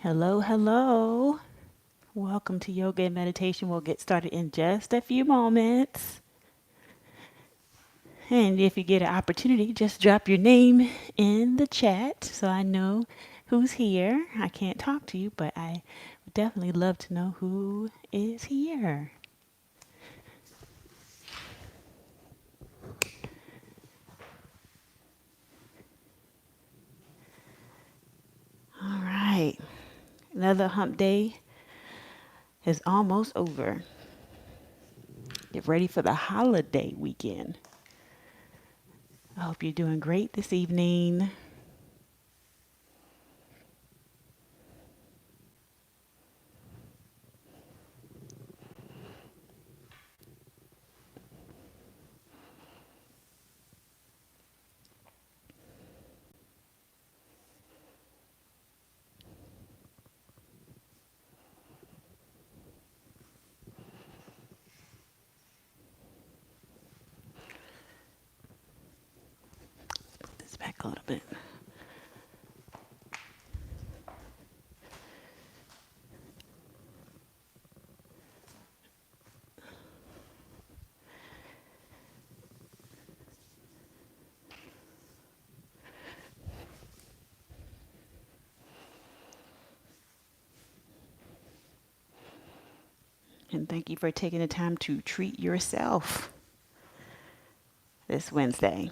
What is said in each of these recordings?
Hello, hello. Welcome to Yoga and Meditation. We'll get started in just a few moments. And if you get an opportunity, just drop your name in the chat so I know who's here. I can't talk to you, but I would definitely love to know who is here. All right. Another hump day is almost over. Get ready for the holiday weekend. I hope you're doing great this evening. Put this back a little bit. And thank you for taking the time to treat yourself this Wednesday.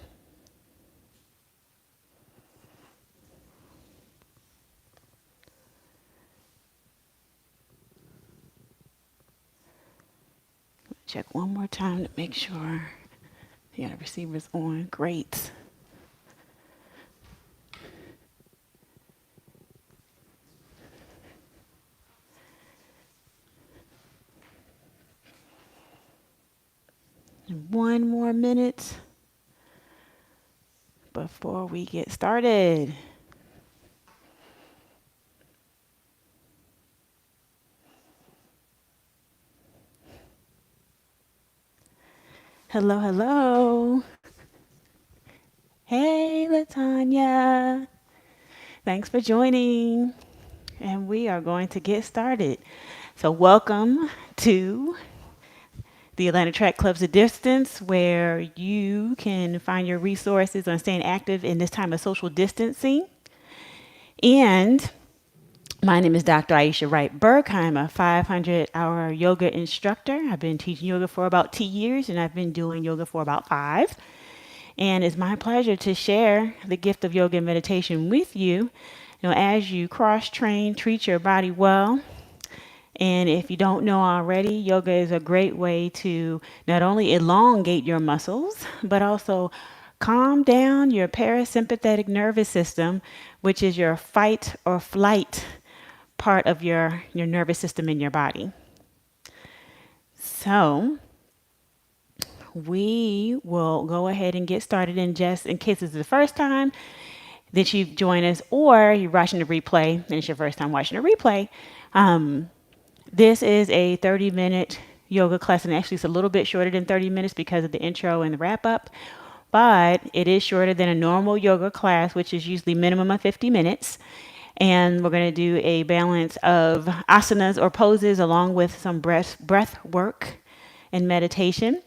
Check one more time to make sure the receiver's on. Great. And one more minute before we get started. Hello, hello. Hey, Latanya. Thanks for joining. And we are going to get started. So welcome to the Atlanta Track Club's A Distance, where you can find your resources on staying active in this time of social distancing. And my name is Dr. Aisha Wright-Burke. I'm a 500-hour yoga instructor. I've been teaching yoga for about 2 years, and I've been doing yoga for about 5. And it's my pleasure to share the gift of yoga and meditation with you. You know, as you cross-train, treat your body well. And if you don't know already, yoga is a great way to not only elongate your muscles, but also calm down your parasympathetic nervous system, which is your fight or flight part of your nervous system in your body. So we will go ahead and get started. And just in case it's the first time that you've joined us or you're watching the replay and it's your first time watching the replay, this is a 30-minute yoga class, and actually it's a little bit shorter than 30 minutes because of the intro and the wrap-up, but it is shorter than a normal yoga class, which is usually minimum of 50 minutes. And we're going to do a balance of asanas or poses along with some breath work and meditation.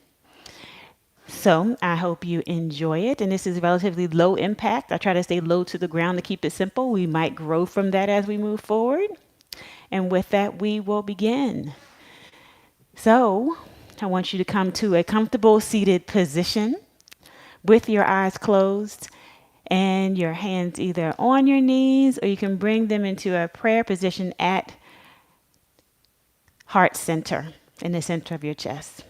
So I hope you enjoy it. And this is relatively low impact. I try to stay low to the ground to keep it simple. We might grow from that as we move forward. And with that, we will begin. So I want you to come to a comfortable seated position with your eyes closed and your hands either on your knees, or you can bring them into a prayer position at heart center, in the center of your chest.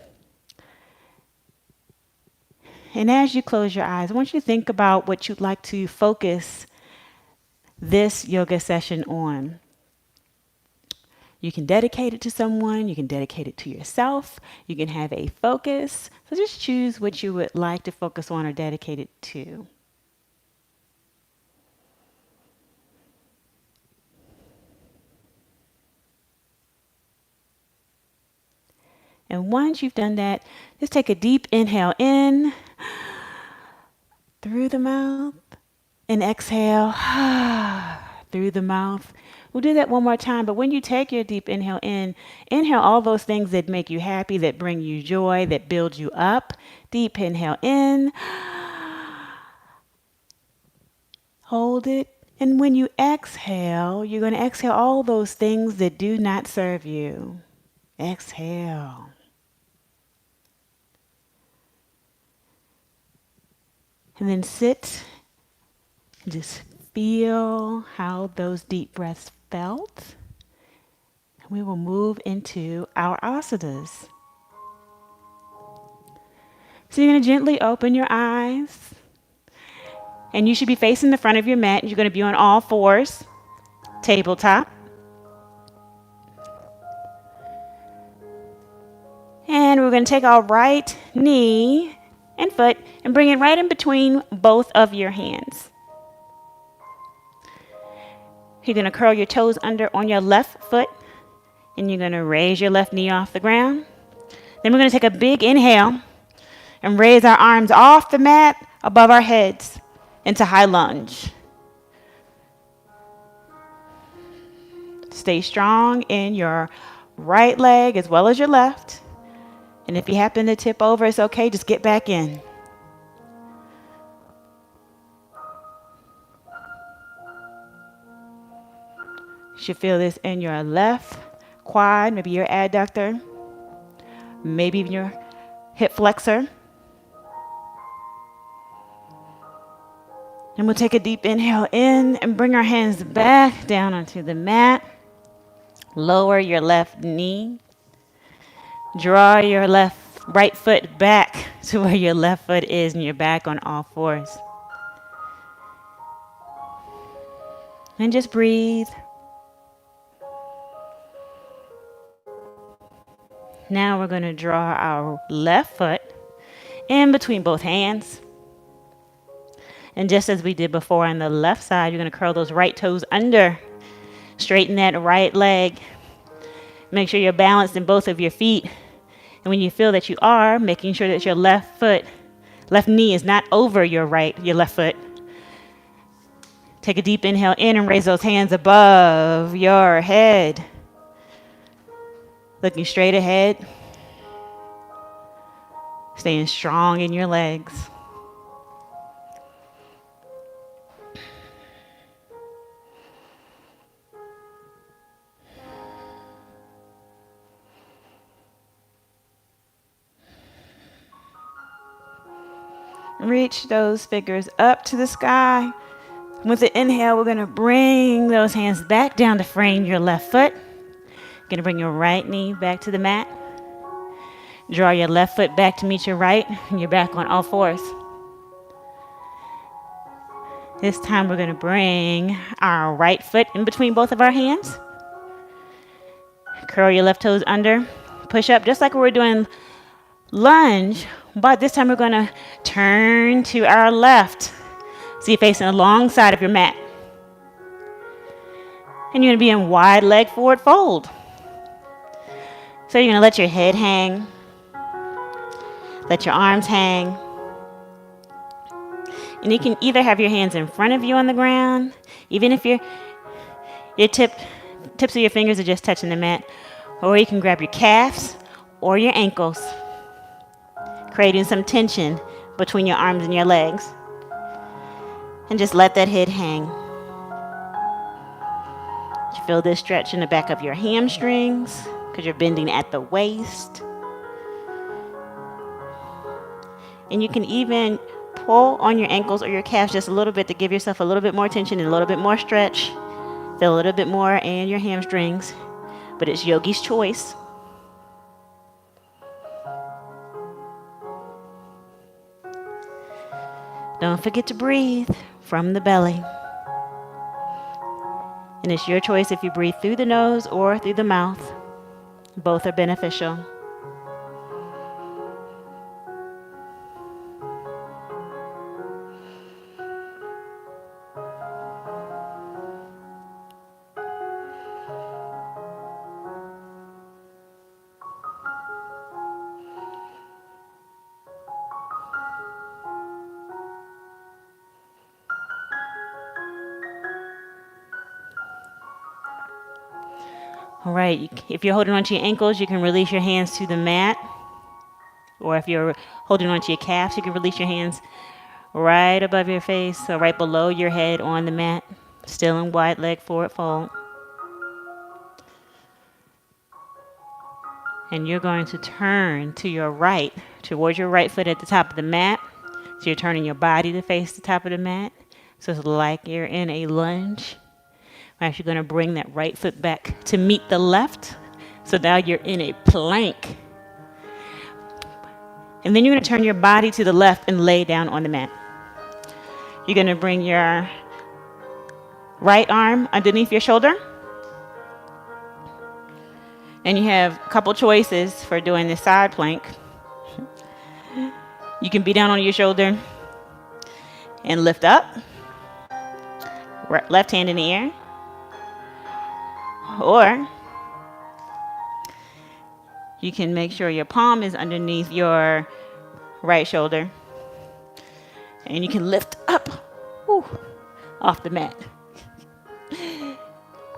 And as you close your eyes, I want you to think about what you'd like to focus this yoga session on. You can dedicate it to someone, you can dedicate it to yourself, you can have a focus. So just choose what you would like to focus on or dedicate it to. And once you've done that, just take a deep inhale in through the mouth and exhale through the mouth. We'll do that one more time. But when you take your deep inhale in, inhale all those things that make you happy, that bring you joy, that build you up. Deep inhale in. Hold it. And when you exhale, you're going to exhale all those things that do not serve you. Exhale. And then sit and just feel how those deep breaths felt. And we will move into our asanas. So you're going to gently open your eyes. And you should be facing the front of your mat. You're going to be on all fours, tabletop. And we're going to take our right knee and foot and bring it right in between both of your hands. You're going to curl your toes under on your left foot, and you're going to raise your left knee off the ground. Then we're going to take a big inhale and raise our arms off the mat above our heads into high lunge. Stay strong in your right leg as well as your left. And if you happen to tip over, it's okay. Just get back in. You should feel this in your left quad, maybe your adductor, maybe even your hip flexor. And we'll take a deep inhale in and bring our hands back down onto the mat. Lower your left knee. Draw your right foot back to where your left foot is, and you're back on all fours. And just breathe. Now we're going to draw our left foot in between both hands. And just as we did before on the left side, you're going to curl those right toes under. Straighten that right leg. Make sure you're balanced in both of your feet. And when you feel that you are, making sure that your left knee is not over your left foot. Take a deep inhale in and raise those hands above your head. Looking straight ahead. Staying strong in your legs. Reach those fingers up to the sky. With the inhale, we're going to bring those hands back down to frame your left foot. You're going to bring your right knee back to the mat. Draw your left foot back to meet your right, and you're back on all fours. This time, we're going to bring our right foot in between both of our hands. Curl your left toes under. Push up just like we were doing lunge. But this time we're going to turn to our left. So you're facing the long side of your mat. And you're going to be in wide leg forward fold. So you're going to let your head hang. Let your arms hang. And you can either have your hands in front of you on the ground, even if your tips of your fingers are just touching the mat, or you can grab your calves or your ankles, creating some tension between your arms and your legs. And just let that head hang. You feel this stretch in the back of your hamstrings because you're bending at the waist. And you can even pull on your ankles or your calves just a little bit to give yourself a little bit more tension and a little bit more stretch. Feel a little bit more in your hamstrings. But it's yogi's choice. Don't forget to breathe from the belly. And it's your choice if you breathe through the nose or through the mouth. Both are beneficial. All right, if you're holding onto your ankles, you can release your hands to the mat. Or if you're holding onto your calves, you can release your hands right above your face, so right below your head on the mat. Still in wide leg forward fold. And you're going to turn to your right, towards your right foot at the top of the mat. So you're turning your body to face the top of the mat. So it's like you're in a lunge. We're actually going to bring that right foot back to meet the left. So now you're in a plank. And then you're going to turn your body to the left and lay down on the mat. You're going to bring your right arm underneath your shoulder. And you have a couple choices for doing this side plank. You can be down on your shoulder and lift up. Left hand in the air. Or you can make sure your palm is underneath your right shoulder. And you can lift up off the mat.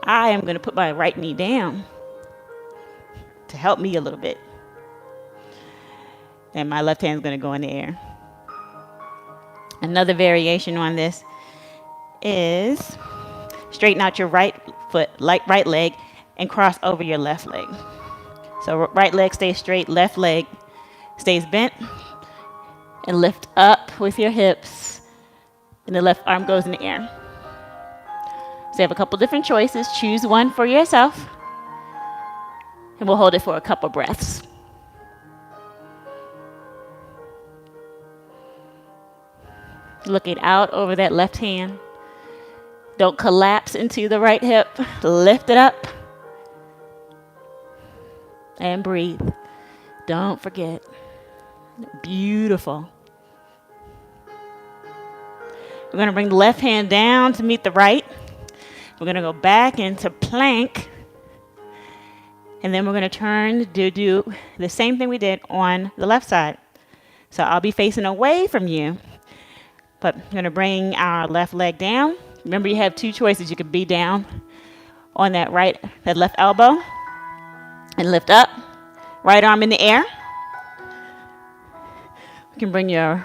I am going to put my right knee down to help me a little bit. And my left hand is going to go in the air. Another variation on this is straighten out your right foot, right leg, and cross over your left leg. So right leg stays straight, left leg stays bent, and lift up with your hips, and the left arm goes in the air. So you have a couple different choices. Choose one for yourself, and we'll hold it for a couple breaths. Looking out over that left hand. Don't collapse into the right hip. Lift it up. And breathe. Don't forget. Beautiful. We're going to bring the left hand down to meet the right. We're going to go back into plank. And then we're going to turn to do the same thing we did on the left side. So I'll be facing away from you. But we're going to bring our left leg down. Remember, you have two choices. You could be down on that left elbow and lift up. Right arm in the air. You can bring your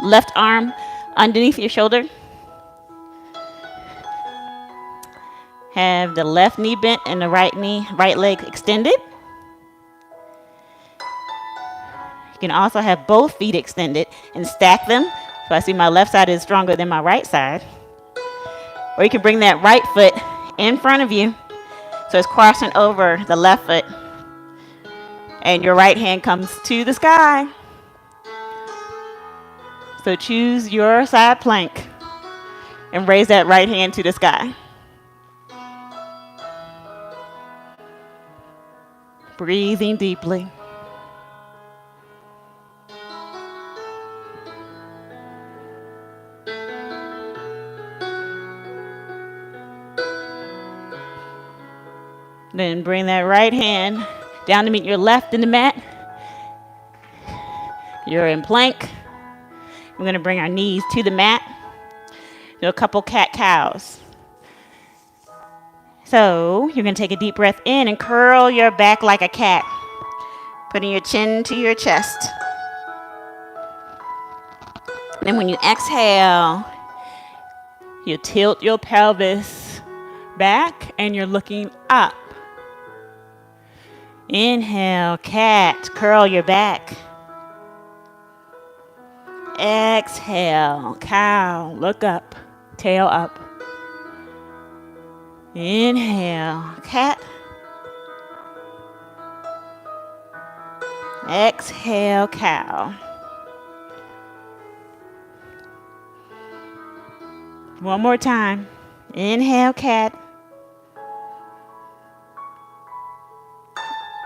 left arm underneath your shoulder. Have the left knee bent and the right leg extended. You can also have both feet extended and stack them. So I see my left side is stronger than my right side. Or you can bring that right foot in front of you. So it's crossing over the left foot. And your right hand comes to the sky. So choose your side plank and raise that right hand to the sky. Breathing deeply. Then bring that right hand down to meet your left in the mat. You're in plank. We're going to bring our knees to the mat. Do a couple cat-cows. So you're going to take a deep breath in and curl your back like a cat, putting your chin to your chest. Then when you exhale, you tilt your pelvis back and you're looking up. Inhale, cat, curl your back. Exhale, cow, look up, tail up. Inhale, cat. Exhale, cow. One more time. Inhale, cat.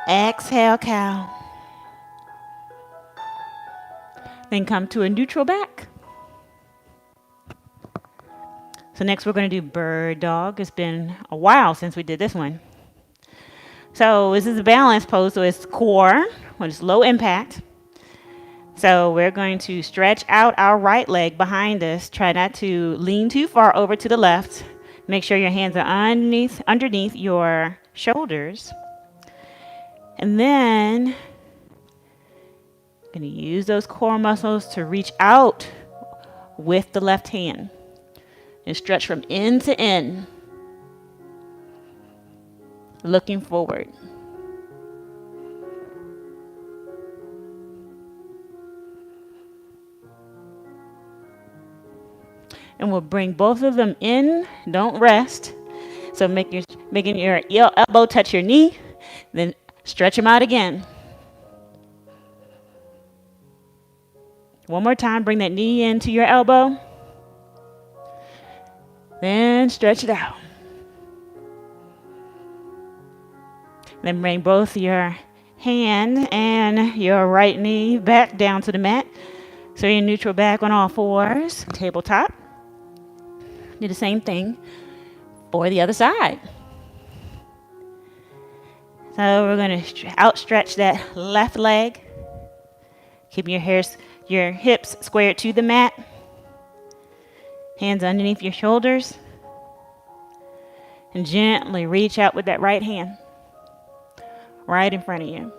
Exhale, cow. Then come to a neutral back. So next we're going to do bird dog. It's been a while since we did this one. So this is a balance pose, so it's core, which is low impact. So we're going to stretch out our right leg behind us. Try not to lean too far over to the left. Make sure your hands are underneath your shoulders. And then I'm going to use those core muscles to reach out with the left hand and stretch from end to end, looking forward. And we'll bring both of them in. Don't rest. So making your elbow touch your knee, then stretch them out again. One more time, bring that knee into your elbow. Then stretch it out. Then bring both your hand and your right knee back down to the mat. So you're neutral back on all fours, tabletop. Do the same thing for the other side. So we're going to outstretch that left leg. Keep your hips squared to the mat. Hands underneath your shoulders. And gently reach out with that right hand. Right in front of you.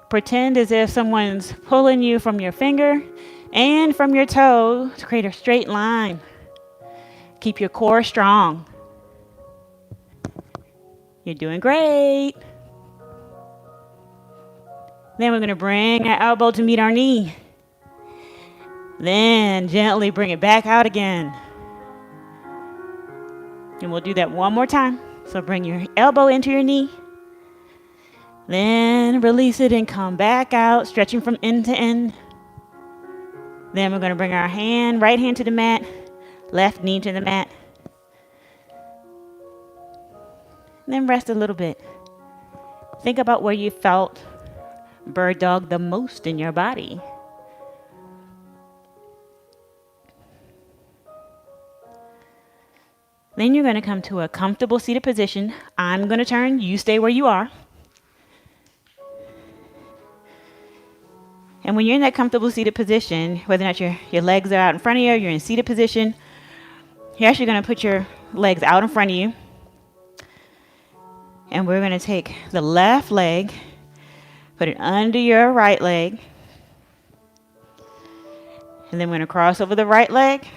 Pretend as if someone's pulling you from your finger and from your toe to create a straight line. Keep your core strong. You're doing great. Then we're going to bring our elbow to meet our knee. Then gently bring it back out again. And we'll do that one more time. So bring your elbow into your knee. Then release it and come back out, stretching from end to end. Then we're going to bring our right hand to the mat, left knee to the mat. And then rest a little bit. Think about where you felt bird dog the most in your body. Then you're going to come to a comfortable seated position. I'm going to turn. You stay where you are. And when you're in that comfortable seated position, whether or not your legs are out in front of you, you're in seated position, you're actually going to put your legs out in front of you. And we're going to take the left leg, put it under your right leg. And then we're going to cross over the right leg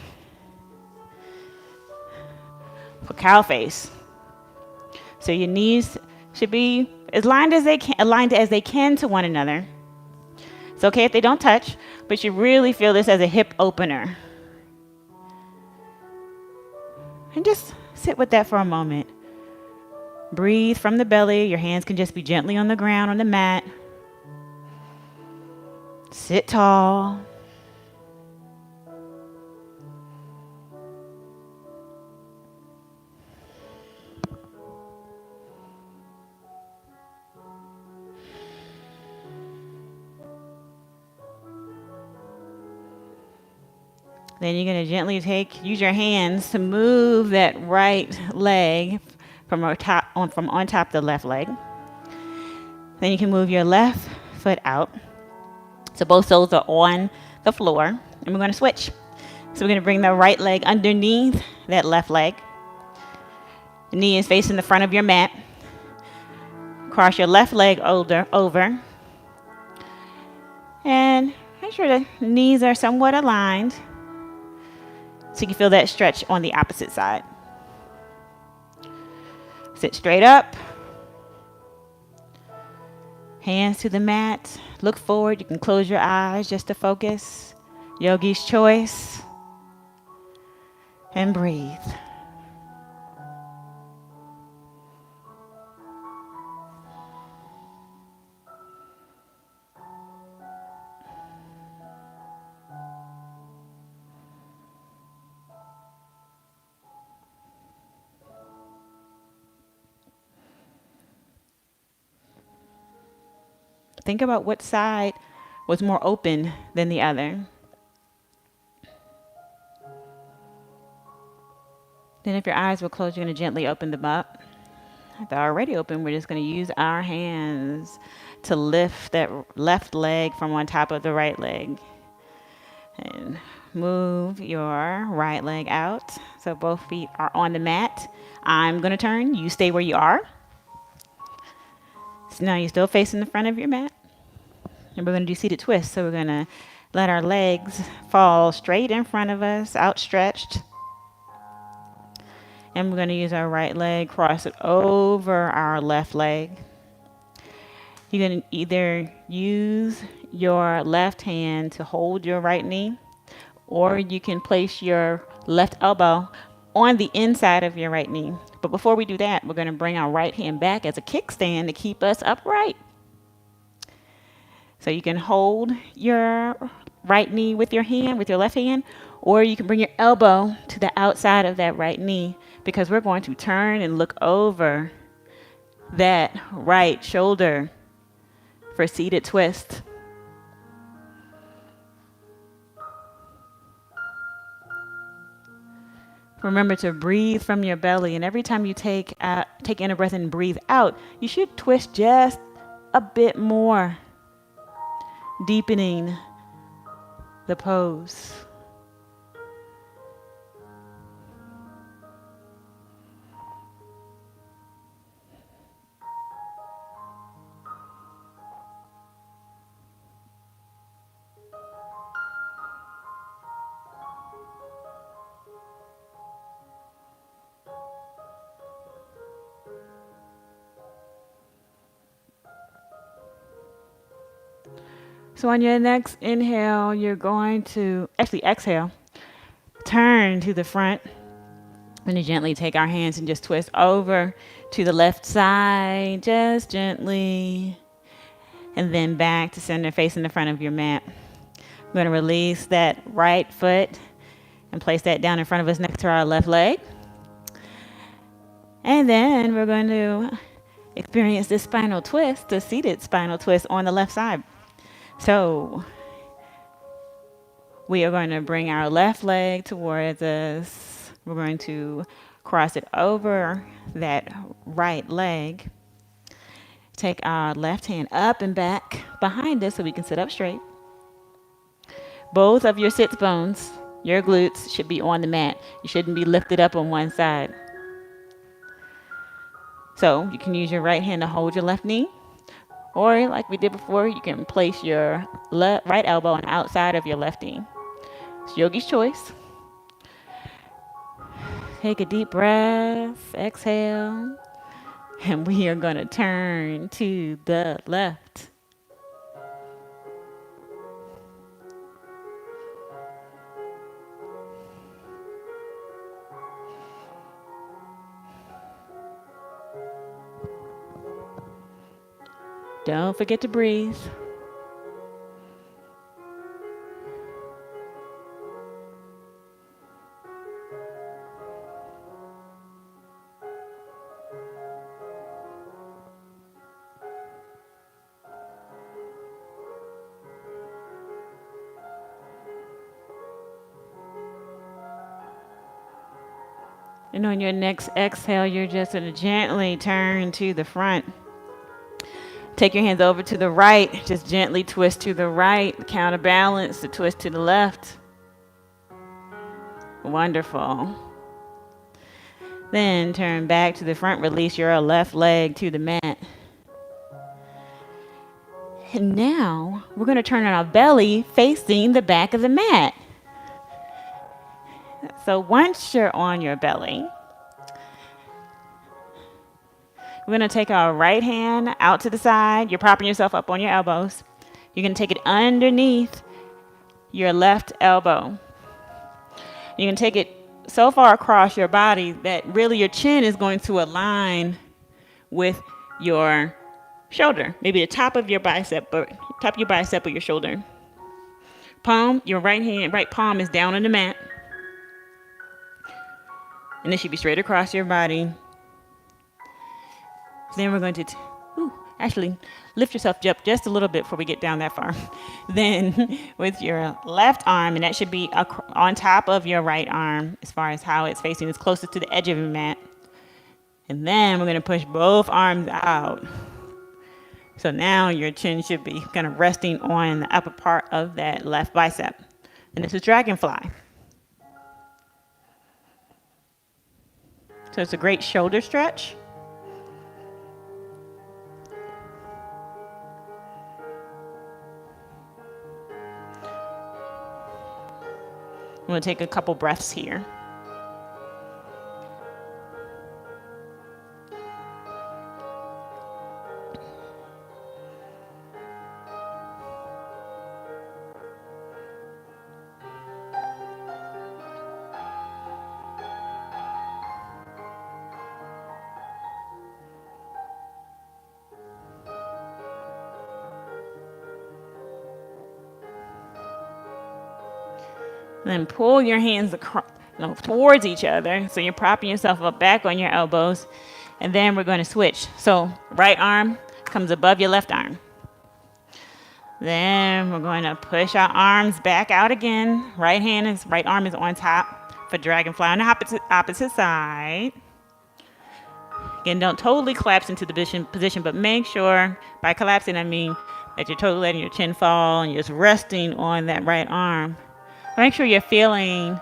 for Cowface. So your knees should be as aligned as they can to one another. It's okay if they don't touch, but you really feel this as a hip opener. And just sit with that for a moment. Breathe from the belly. Your hands can just be gently on the ground, on the mat. Sit tall. Then you're going to gently use your hands to move that right leg from on top of the left leg. Then you can move your left foot out. So both soles are on the floor. And we're going to switch. So we're going to bring the right leg underneath that left leg. The knee is facing the front of your mat. Cross your left leg over. And make sure the knees are somewhat aligned. So you can feel that stretch on the opposite side. Sit straight up. Hands to the mat. Look forward. You can close your eyes just to focus. Yogi's choice. And breathe. Think about what side was more open than the other. Then if your eyes were closed, you're going to gently open them up. If they're already open, we're just going to use our hands to lift that left leg from on top of the right leg. And move your right leg out so both feet are on the mat. I'm going to turn. You stay where you are. So now you're still facing the front of your mat. And we're going to do seated twist. So we're going to let our legs fall straight in front of us, outstretched. And we're going to use our right leg, cross it over our left leg. You're going to either use your left hand to hold your right knee, or you can place your left elbow on the inside of your right knee. But before we do that, we're going to bring our right hand back as a kickstand to keep us upright. So you can hold your right knee with your hand, with your left hand, or you can bring your elbow to the outside of that right knee, because we're going to turn and look over that right shoulder for seated twist. Remember to breathe from your belly, and every time you take in a breath and breathe out, you should twist just a bit more, deepening the pose. So on your next inhale, you're going to exhale, turn to the front. And you gently take our hands and just twist over to the left side, just gently. And then back to center, facing the front of your mat. We're going to release that right foot and place that down in front of us next to our left leg. And then we're going to experience this spinal twist, the seated spinal twist on the left side. So we are going to bring our left leg towards us. We're going to cross it over that right leg. Take our left hand up and back behind us so we can sit up straight. Both of your sits bones, your glutes, should be on the mat. You shouldn't be lifted up on one side. So you can use your right hand to hold your left knee. Or like we did before, you can place your right elbow on the outside of your left knee. It's yogi's choice. Take a deep breath, exhale, and we are going to turn to the left. Don't forget to breathe. And on your next exhale, you're just going to gently turn to the front. Take your hands over to the right. Just gently twist to the right. Counterbalance the twist to the left. Wonderful. Then turn back to the front. Release your left leg to the mat. And now we're going to turn on our belly facing the back of the mat. So once you're on your belly, we're going to take our right hand out to the side. You're propping yourself up on your elbows. You're going to take it underneath your left elbow. You can take it so far across your body that really your chin is going to align with your shoulder. Maybe the top of your bicep or your shoulder. Palm, your right palm is down on the mat. And it should be straight across your body. Then we're going to lift yourself up just a little bit before we get down that far. Then with your left arm, and that should be on top of your right arm as far as how it's facing. It's closest to the edge of your mat. And then we're going to push both arms out. So now your chin should be kind of resting on the upper part of that left bicep. And this is Dragonfly. So it's a great shoulder stretch. I'm going to take a couple breaths here. Then pull your hands towards each other. So you're propping yourself up back on your elbows. And then we're going to switch. So right arm comes above your left arm. Then we're going to push our arms back out again. Right arm is on top for Dragonfly on the opposite side. Again, don't totally collapse into the position, but make sure, by collapsing I mean that you're totally letting your chin fall and you're just resting on that right arm. Make sure you're feeling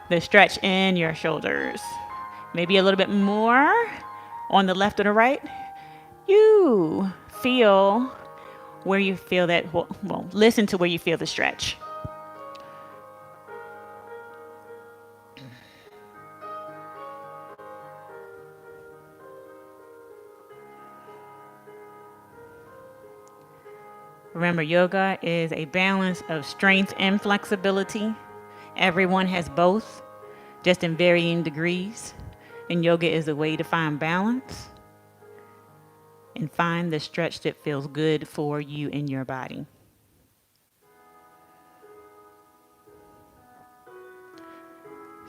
the stretch in your shoulders. Maybe a little bit more on the left or the right. You feel where you feel that, well, listen to where you feel the stretch. Remember, yoga is a balance of strength and flexibility. Everyone has both, just in varying degrees. And yoga is a way to find balance and find the stretch that feels good for you in your body.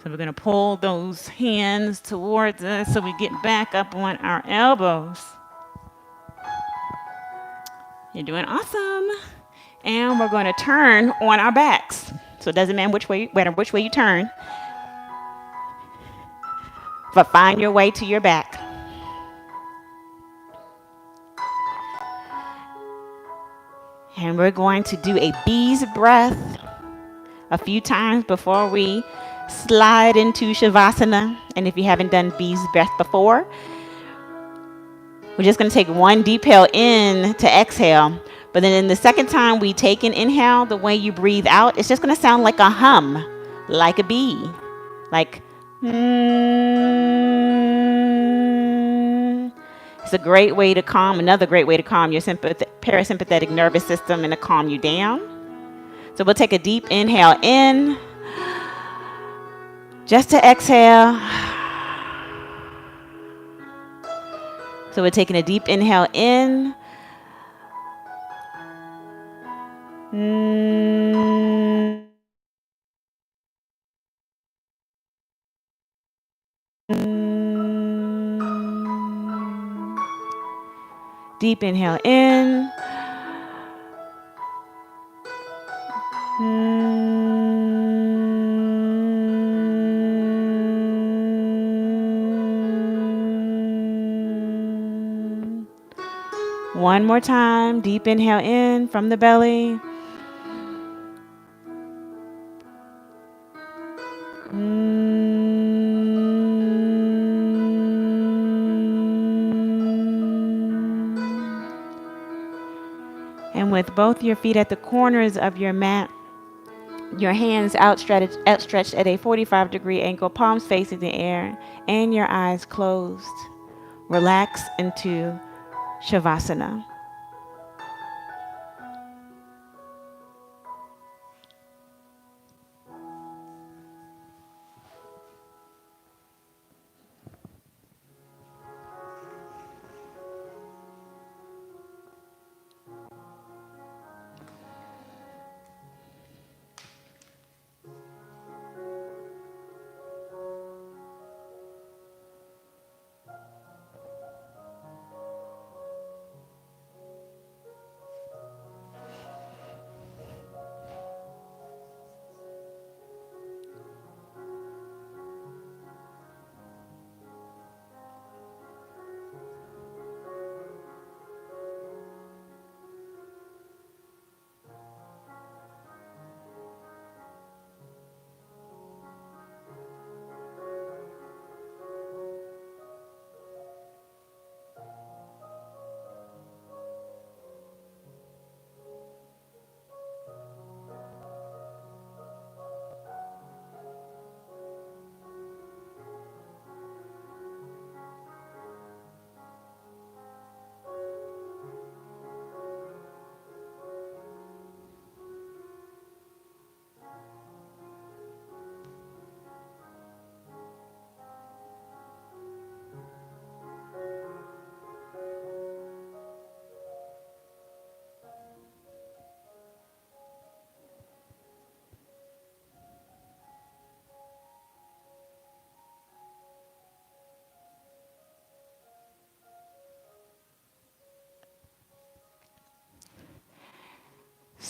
So we're going to pull those hands towards us so we get back up on our elbows. You're doing awesome. And we're going to turn on our backs. So it doesn't matter which way you turn, but find your way to your back. And we're going to do a bee's breath a few times before we slide into Shavasana. And if you haven't done bee's breath before, we're just going to take one deep inhale in to exhale. But then in the second time we take an inhale, the way you breathe out, it's just going to sound like a hum, like a bee. Like, It's a great way to another great way to calm your parasympathetic nervous system and to calm you down. So we'll take a deep inhale in, just to exhale. So we're taking a deep inhale in. Deep inhale in. One more time, deep inhale in from the belly. And with both your feet at the corners of your mat, your hands outstretched at a 45-degree angle, palms facing the air, and your eyes closed, relax into Shavasana.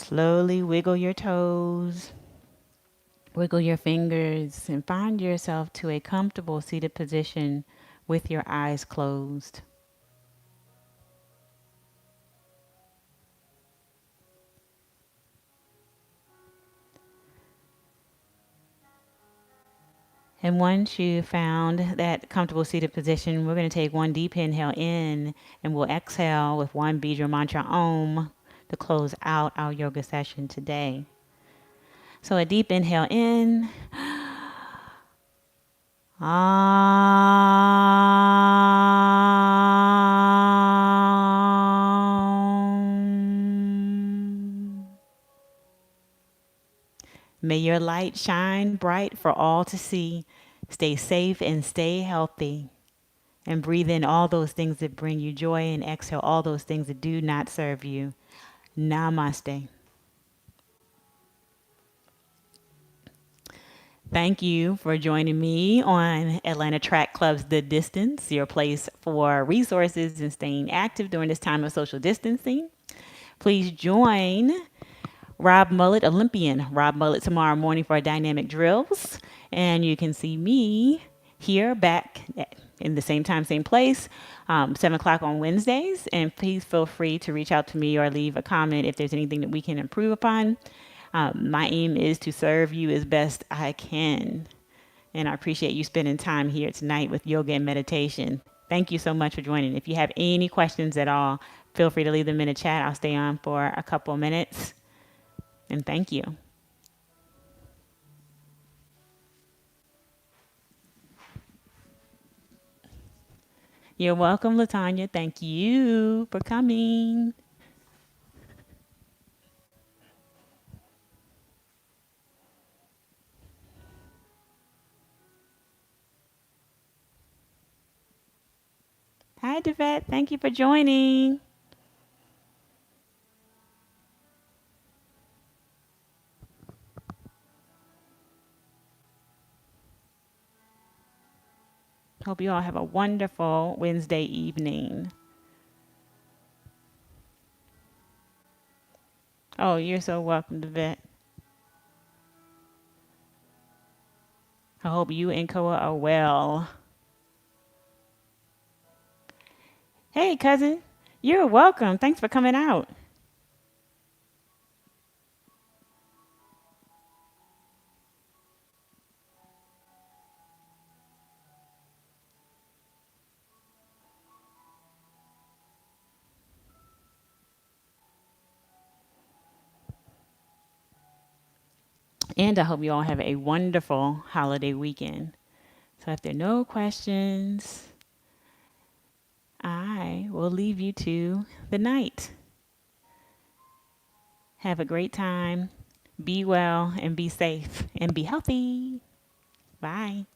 Slowly wiggle your toes, wiggle your fingers, and find yourself to a comfortable seated position with your eyes closed. And once you found that comfortable seated position, we're going to take one deep inhale in and we'll exhale with one bead or mantra Om to close out our yoga session today. So a deep inhale in. May your light shine bright for all to see. Stay safe and stay healthy. And breathe in all those things that bring you joy and exhale all those things that do not serve you. Namaste. Thank you for joining me on Atlanta Track Club's The Distance, your place for resources and staying active during this time of social distancing. Please join Rob Mullet, Olympian Rob Mullet, tomorrow morning for our dynamic drills. And you can see me here back in the same time, same place, 7 o'clock on Wednesdays. And please feel free to reach out to me or leave a comment if there's anything that we can improve upon. My aim is to serve you as best I can. And I appreciate you spending time here tonight with yoga and meditation. Thank you so much for joining. If you have any questions at all, feel free to leave them in the chat. I'll stay on for a couple of minutes. And thank you. You're welcome, Latanya. Thank you for coming. Hi, Devette. Thank you for joining. Hope you all have a wonderful Wednesday evening. Oh, you're so welcome, Devette. I hope you and Koa are well. Hey, cousin. You're welcome. Thanks for coming out. And I hope you all have a wonderful holiday weekend. So if there are no questions, I will leave you to the night. Have a great time. Be well and be safe and be healthy. Bye.